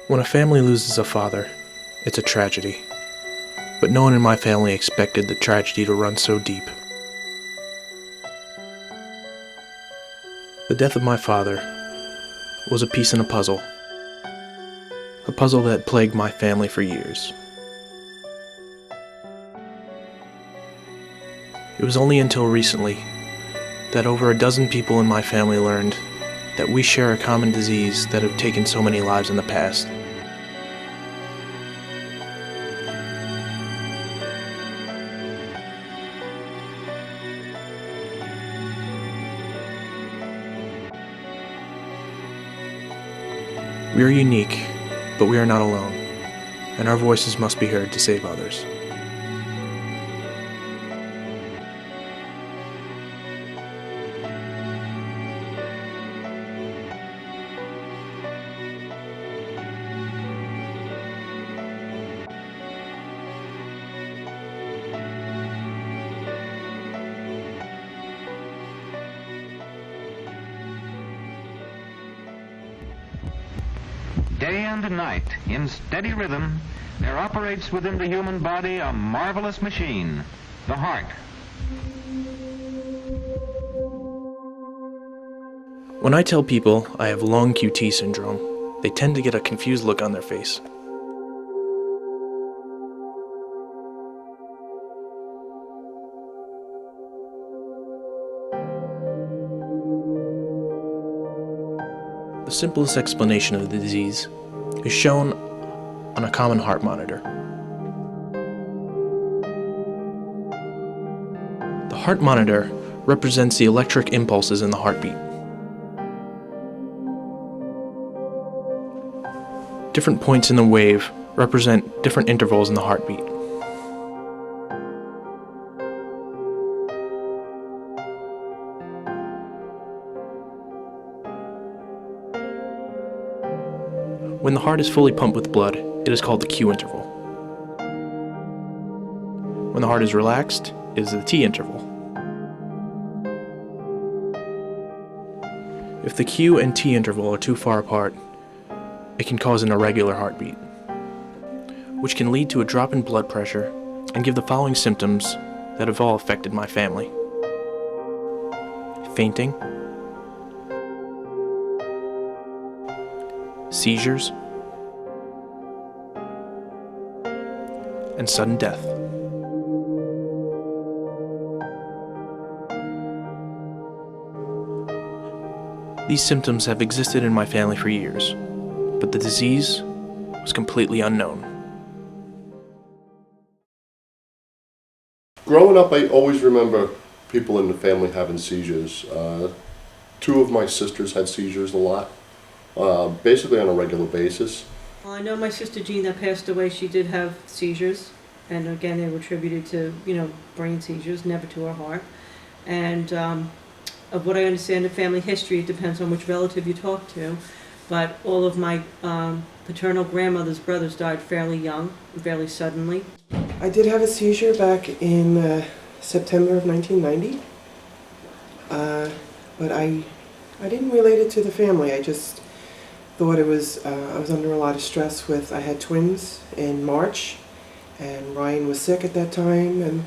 When a family loses a father, it's a tragedy. But no one in my family expected the tragedy to run so deep. The death of my father was a piece in a puzzle that plagued my family for years. It was only until recently that over a dozen people in my family learned that we share a common disease that have taken so many lives in the past. We are unique, but we are not alone, and our voices must be heard to save others. Day and night, in steady rhythm, there operates within the human body a marvelous machine, the heart. When I tell people I have longqt syndrome, they tend to get a confused look on their face. The simplest explanation of the disease is shown on a common heart monitor. The heart monitor represents the electric impulses in the heartbeat. Different points in the wave represent different intervals in the heartbeat. When the heart is fully pumped with blood, it is called the Q interval. When the heart is relaxed, it is the T interval. If the Q and T interval are too far apart, it can cause an irregular heartbeat, which can lead to a drop in blood pressure and give the following symptoms that have all affected my family: fainting, seizures, and sudden death. These symptoms have existed in my family for years, but the disease was completely unknown. Growing up, I always remember people in the family having seizures. Two of my sisters had seizures a lot. Basically on a regular basis. Well, I know my sister Jean that passed away, she did have seizures, and again they were attributed to, brain seizures, never to her heart. And of what I understand of family history, it depends on which relative you talk to, but all of my paternal grandmother's brothers died fairly young, fairly suddenly. I did have a seizure back in September of 1990, but I didn't relate it to the family. I just thought it was, I was under a lot of stress I had twins in March, and Ryan was sick at that time, and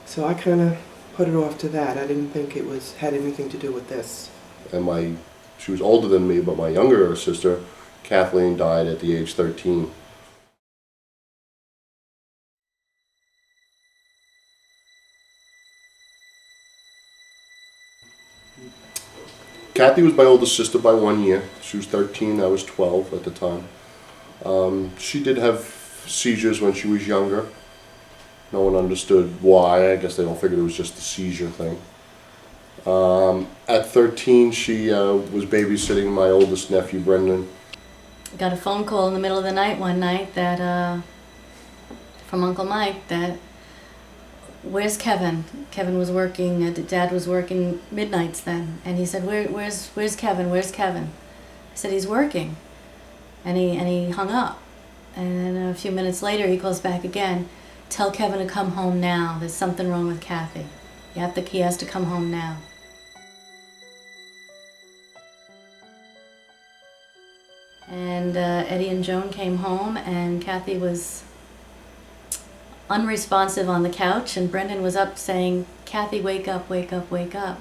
so I kind of put it off to that. I didn't think it had anything to do with this. And she was older than me, but my younger sister, Kathleen, died at the age 13. Kathy was my oldest sister by 1 year. She was 13, I was 12 at the time. She did have seizures when she was younger. No one understood why. I guess they all figured it was just the seizure thing. At 13, she was babysitting my oldest nephew, Brendan. I got a phone call in the middle of the night one night that from Uncle Mike that, "Where's Kevin?" Kevin was working, Dad was working midnights then, and he said, Where's Kevin? Where's Kevin?" I said, "He's working." And he hung up. And then a few minutes later he calls back again, "Tell Kevin to come home now. There's something wrong with Kathy. He has to come home now." And Eddie and Joan came home, and Kathy was unresponsive on the couch, and Brendan was up saying, "Kathy, wake up, wake up, wake up."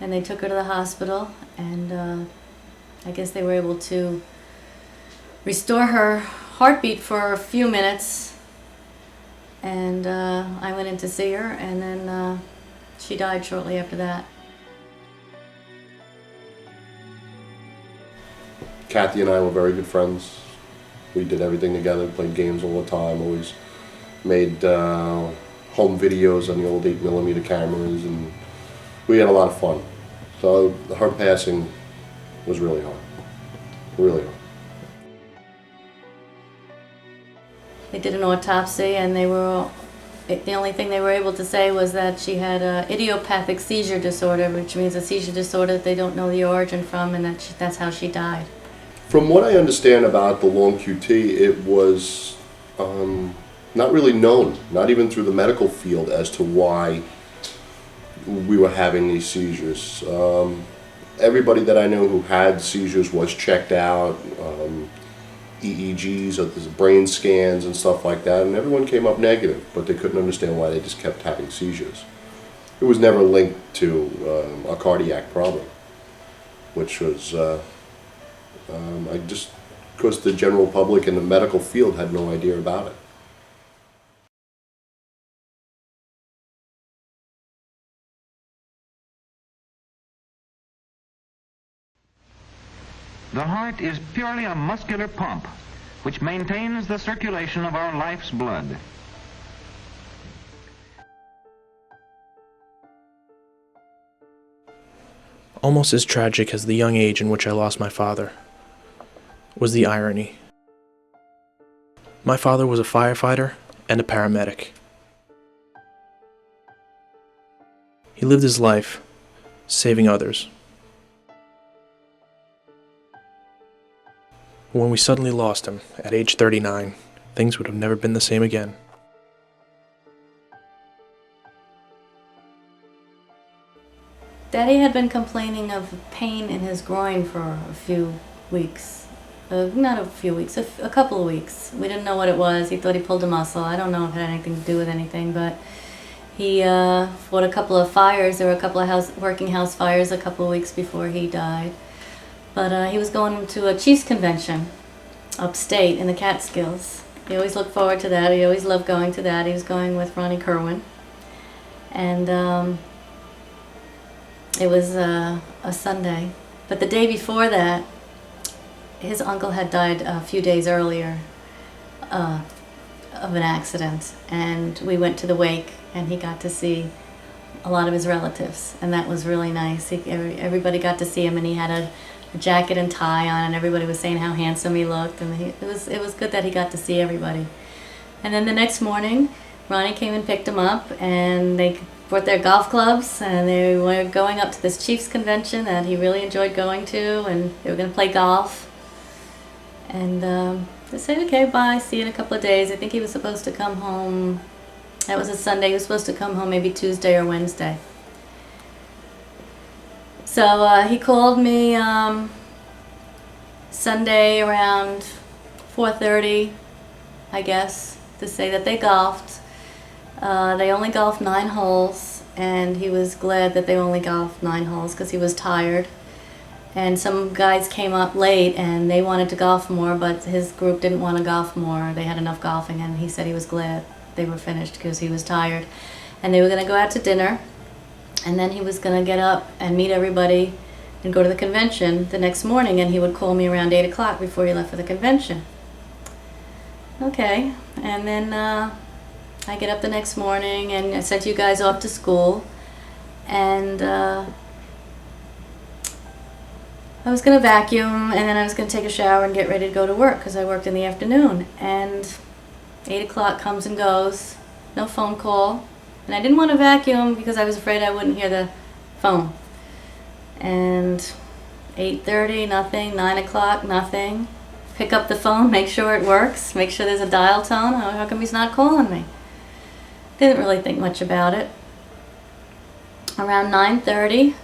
And they took her to the hospital, and I guess they were able to restore her heartbeat for a few minutes. And I went in to see her, and then she died shortly after that. Kathy and I were very good friends. We did everything together, played games all the time, always made home videos on the old 8mm cameras, and we had a lot of fun. So her passing was really hard, really hard. They did an autopsy, and the only thing they were able to say was that she had an idiopathic seizure disorder, which means a seizure disorder that they don't know the origin from, and that's how she died. From what I understand about the longqt, it was not really known, not even through the medical field, as to why we were having these seizures. Everybody that I know who had seizures was checked out, EEGs, or brain scans and stuff like that, and everyone came up negative, but they couldn't understand why they just kept having seizures. It was never linked to a cardiac problem, which was because the general public and the medical field had no idea about it. The heart is purely a muscular pump which maintains the circulation of our life's blood. Almost as tragic as the young age in which I lost my father was the irony. My father was a firefighter and a paramedic. He lived his life saving others. When we suddenly lost him at age 39, things would have never been the same again. Daddy had been complaining of pain in his groin for a few weeks. Not a few weeks, a couple of weeks. We didn't know what it was. He thought he pulled a muscle. I don't know if it had anything to do with anything, but he fought a couple of fires. There were a couple of working house fires a couple of weeks before he died. But he was going to a Chiefs convention upstate in the Catskills. He always looked forward to that. He always loved going to that. He was going with Ronnie Kerwin. And it was a Sunday. But the day before that, his uncle had died a few days earlier of an accident. And we went to the wake, and he got to see a lot of his relatives. And that was really nice. Everybody got to see him, and he had a jacket and tie on, and everybody was saying how handsome he looked, and it was good that he got to see everybody. And then the next morning, Ronnie came and picked him up, and they brought their golf clubs, and they were going up to this Chiefs convention that he really enjoyed going to, and they were going to play golf. And they said, okay, bye, see you in a couple of days. I think he was supposed to come home, that was a Sunday, he was supposed to come home maybe Tuesday or Wednesday. So he called me Sunday around 4:30, I guess, to say that they golfed. They only golfed 9 holes, and he was glad that they only golfed 9 holes because he was tired. And some guys came up late, and they wanted to golf more, but his group didn't want to golf more. They had enough golfing, and he said he was glad they were finished because he was tired. And they were going to go out to dinner. And then he was going to get up and meet everybody and go to the convention the next morning, and he would call me around 8 o'clock before he left for the convention. Okay, and then I get up the next morning, and I sent you guys off to school, and I was going to vacuum, and then I was going to take a shower and get ready to go to work because I worked in the afternoon. And 8 o'clock comes and goes, no phone call. And I didn't want to vacuum because I was afraid I wouldn't hear the phone. And 8:30, nothing. 9 o'clock, nothing. Pick up the phone, make sure it works, make sure there's a dial tone. How come he's not calling me? Didn't really think much about it. Around 9:30,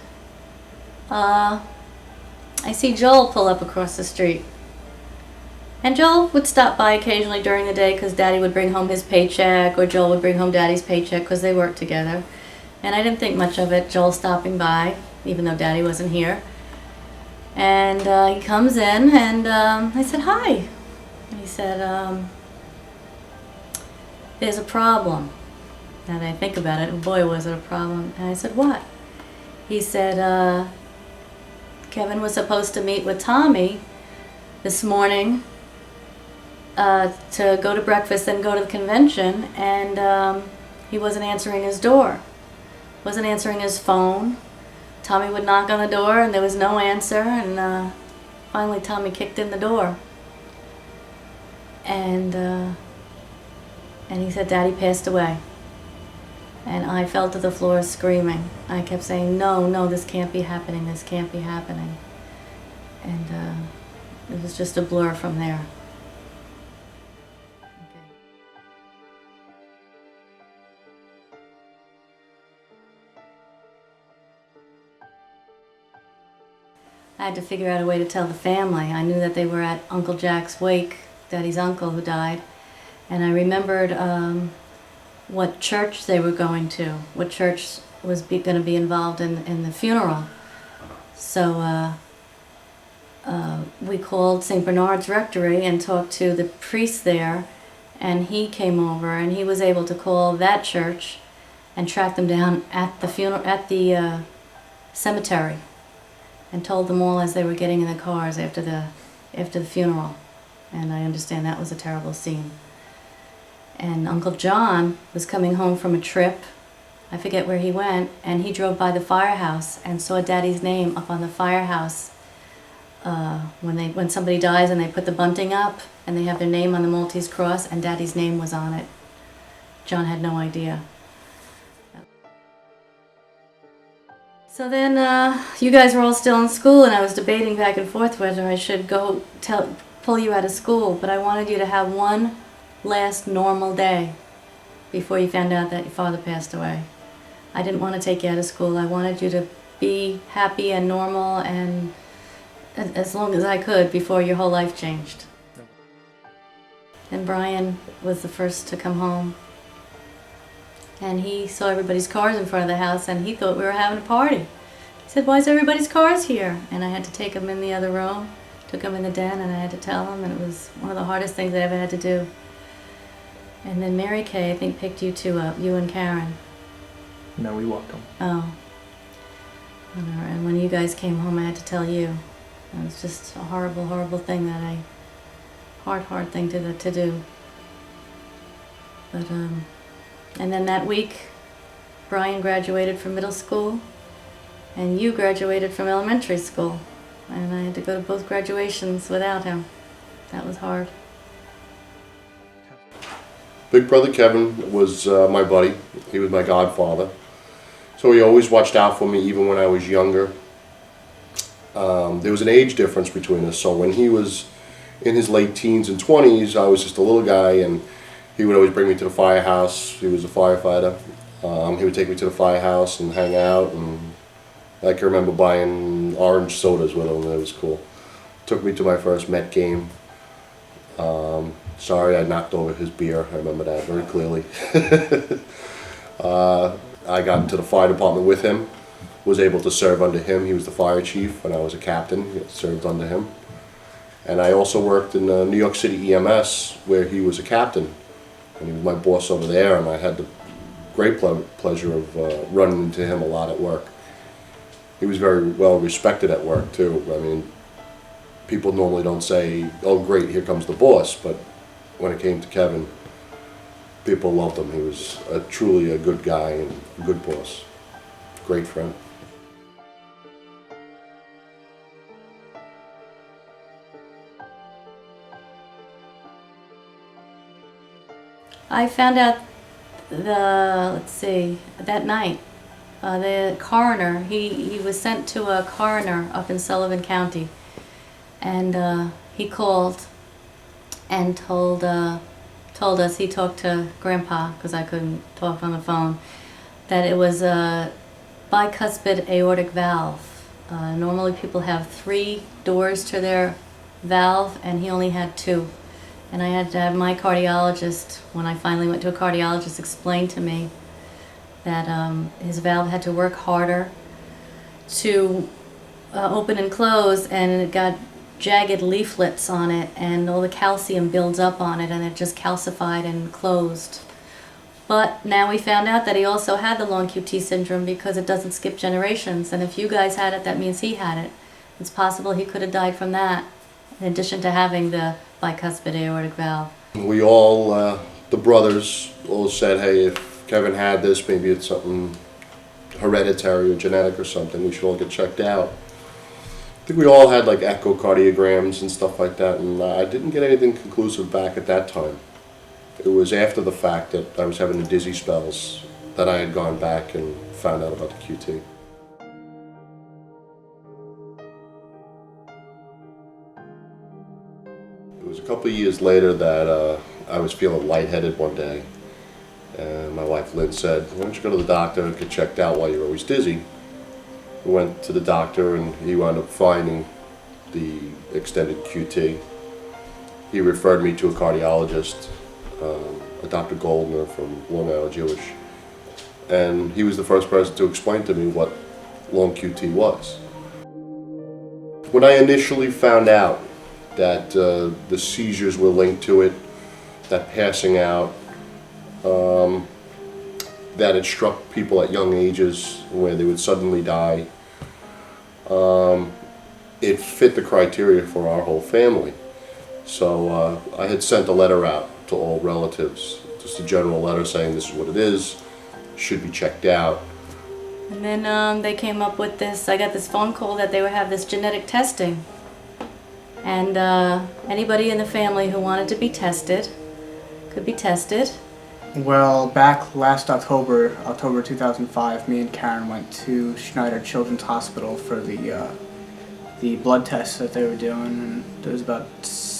I see Joel pull up across the street. And Joel would stop by occasionally during the day because Daddy would bring home his paycheck, or Joel would bring home Daddy's paycheck because they worked together. And I didn't think much of it, Joel stopping by, even though Daddy wasn't here. And he comes in, and I said, "Hi." And he said, "There's a problem." Now that I think about it, and boy was it a problem. And I said, "What?" He said, Kevin was supposed to meet with Tommy this morning to go to breakfast and go to the convention, and he wasn't answering his door, wasn't answering his phone. Tommy would knock on the door and there was no answer, and finally Tommy kicked in the door, and he said Daddy passed away. And I fell to the floor screaming. I kept saying, "No, no, this can't be happening, this can't be happening." And it was just a blur from there. I had to figure out a way to tell the family. I knew that they were at Uncle Jack's wake, Daddy's uncle who died, and I remembered what church they were going to, what church was going to be involved in the funeral. So we called St. Bernard's Rectory and talked to the priest there, and he came over and he was able to call that church and track them down at the funeral, at the cemetery, and told them all as they were getting in the cars after the funeral. And I understand that was a terrible scene. And Uncle John was coming home from a trip, I forget where he went, and he drove by the firehouse and saw Daddy's name up on the firehouse. When somebody dies and they put the bunting up and they have their name on the Maltese cross, and Daddy's name was on it. John had no idea. So then you guys were all still in school, and I was debating back and forth whether I should go pull you out of school, but I wanted you to have one last normal day before you found out that your father passed away. I didn't want to take you out of school. I wanted you to be happy and normal and as long as I could before your whole life changed. And Brian was the first to come home, and he saw everybody's cars in front of the house and he thought we were having a party. He said, "Why is everybody's cars here?" And I had to take him in the other room, took him in the den, and I had to tell him, and it was one of the hardest things I ever had to do. And then Mary Kay, I think, picked you two up, you and Karen. No, we walked home. Oh. And when you guys came home, I had to tell you. It was just a horrible, horrible thing that hard thing to do. But, and then that week, Brian graduated from middle school, and you graduated from elementary school. And I had to go to both graduations without him. That was hard. Big brother Kevin was my buddy. He was my godfather. So he always watched out for me even when I was younger. There was an age difference between us, so when he was in his late teens and 20s, I was just a little guy, and he would always bring me to the firehouse. He was a firefighter. He would take me to the firehouse and hang out, and I can remember buying orange sodas with him. That was cool. Took me to my first Met game. Sorry, I knocked over his beer. I remember that very clearly. I got into the fire department with him. Was able to serve under him. He was the fire chief when I was a captain. I served under him. And I also worked in New York City EMS, where he was a captain. And he was my boss over there, and I had the great pleasure of running into him a lot at work. He was very well respected at work too. I mean, people normally don't say, "Oh great, here comes the boss," but when it came to Kevin, people loved him. He was truly a good guy and a good boss. Great friend. I found out that night, the coroner, he was sent to a coroner up in Sullivan County, and he called and told us, he talked to Grandpa, because I couldn't talk on the phone, that it was a bicuspid aortic valve. Normally people have 3 doors to their valve, and he only had 2. And I had to have my cardiologist, when I finally went to a cardiologist, explain to me that his valve had to work harder to open and close, and it got jagged leaflets on it, and all the calcium builds up on it, and it just calcified and closed. But now we found out that he also had the longqt syndrome because it doesn't skip generations, and if you guys had it, that means he had it. It's possible he could have died from that, in addition to having the bicuspid aortic valve. We all, the brothers, all said, hey, if Kevin had this, maybe it's something hereditary or genetic or something, we should all get checked out. I think we all had like echocardiograms and stuff like that, and I didn't get anything conclusive back at that time. It was after the fact that I was having the dizzy spells that I had gone back and found out about the QT. It was a couple of years later that I was feeling lightheaded one day, and my wife Lynn said, why don't you go to the doctor and get checked out while you're always dizzy? We went to the doctor, and he wound up finding the extended QT. He referred me to a cardiologist, a Dr. Goldner from Long Island Jewish, and he was the first person to explain to me what longqt was. When I initially found out that the seizures were linked to it, that passing out, that it struck people at young ages where they would suddenly die, it fit the criteria for our whole family. So I had sent a letter out to all relatives, just a general letter saying this is what it is, should be checked out. And then they came up with this, I got this phone call that they would have this genetic testing. And anybody in the family who wanted to be tested could be tested. Well, back last October 2005, me and Karen went to Schneider Children's Hospital for the blood tests that they were doing, and there was about,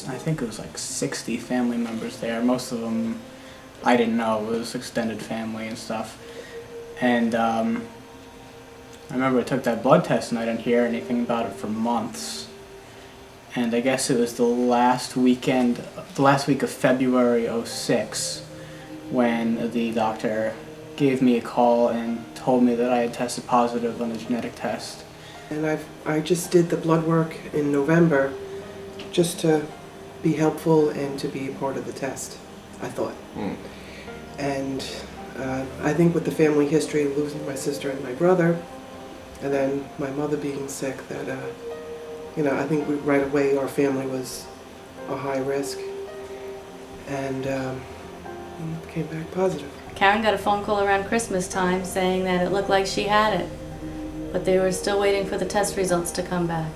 I think it was like 60 family members there. Most of them I didn't know, it was extended family and stuff. And I remember I took that blood test and I didn't hear anything about it for months. And I guess it was the last week of February '06 when the doctor gave me a call and told me that I had tested positive on the genetic test. And I just did the blood work in November just to be helpful and to be a part of the test, I thought. And I think with the family history, losing my sister and my brother, and then my mother being sick, that I think right away our family was a high risk, and came back positive. Karen got a phone call around Christmas time saying that it looked like she had it, but they were still waiting for the test results to come back.